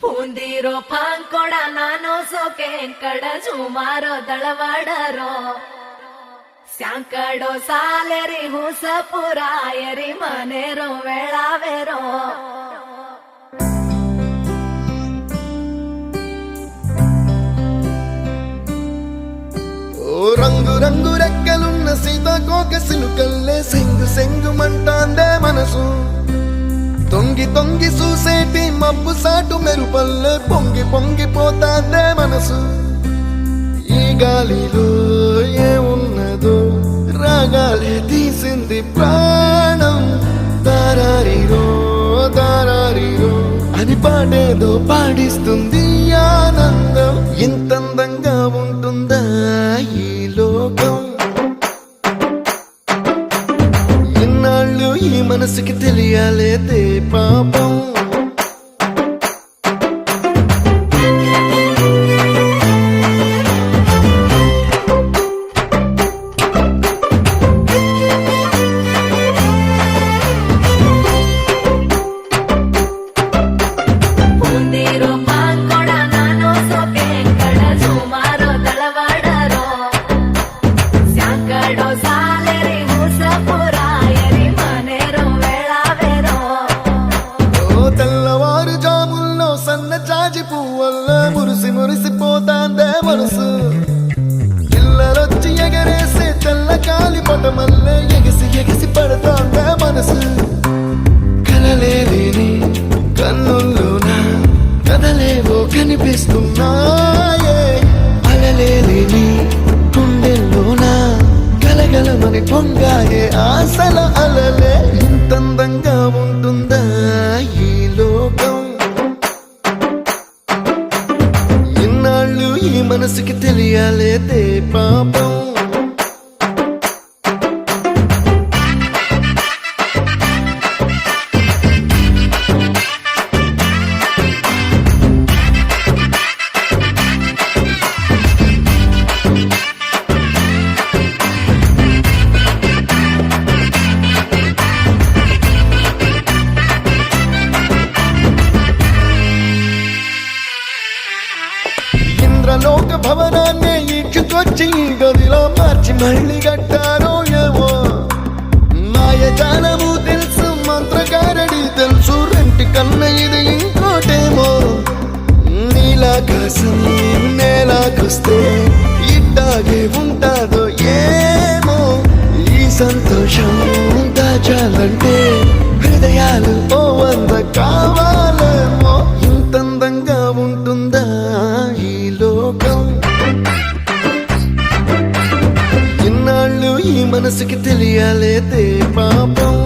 ಪೂಂದಿರೋ ಪಾಂಕೊಡ ನಾನು ಸೋಕೆ ಕಡ ಸುಮಾರೋ ದಳವಾಡರೋ ಸ್ಯಾಂಕಡೋ ಸಾಲೆರಿ ಹುಸಪುರ ಎರಿ ಮನೆರೋ ವೇಳಾವೆರೋ ఓ రంగు రంగు రెక్కలున్న సీతాకోక సిలుకల్లే సెంగు సెంగు మంటాందే మనసు తొంగి తొంగి చూసేటి మబ్బు సాటు మెరుపల్లే పొంగి పొంగిపోతాందే మనసు ఈ గాలిలో ఏమున్నదో రాగాలే తీసింది ప్రాణం దారారిరో దారారిరో అని పాడేదో పాడిస్తుంది ఆనందం ఇంతందంగా ఉంటుందా ఈ లోకం ఇన్నాళ్ళు ఈ మనసుకి తెలియాలేదే పాపం ಪೂಂದಿರೋ ಪಾಂಕೊಡ ನಾನು ಸೋಕೆ ಕಡ ಸುಮಾರೋ ದಳವಾಡರೋ ಸ್ಯಾಂಕಡೋ ಸಾಲೆರಿ ಹುಸಪುರ ಎರಿ ಮನೆರೋ ವೇಳಾವೆರೋ ఓ తెల్లవారు జాముల్లో సన్న చాచి పువ్వల్ల మురిసి మురిసిపోతాందే మనసు పిల్లలొచ్చి ఎగరేసే తెల్ల కాలి పటమల్లే ఎగిసి ఎగిసి పడతాందే మనసు కలలేని కన్నుల్లోన కదలేవో కనిపిస్తున్నాయే అలలేని గుండెల్లోన గలగలమని పొంగాయే ఆశల అలలే ఇంతందంగా ఉంటుందా ఈ లోకం ఇన్నాళ్ళు ఈ మనసుకి తెలియాలేదే పాపం ఇంద్రలోక భవనాన్ని ఈడ్చుకొచ్చి ఈ గదిలో మార్చి మళ్ళీ కట్టారో ఏమో మాయజాలము తెలుసు మంత్రకారడి తెలుసు రెంటి కన్న ఇది ఇంకోటేమో నీలాకాశం నేలాకొస్తే ఇట్టాగే ఉంటాదో ఏమో ఈ సంతోషం దాచాలంటే హృదయాలు ఓ వంద కావాలేమో ఇంతందంగా ఉంటుందా ఈ లోకం ఇన్నాళ్ళు ఈ మనసుకి తెలియాలేదే పాపం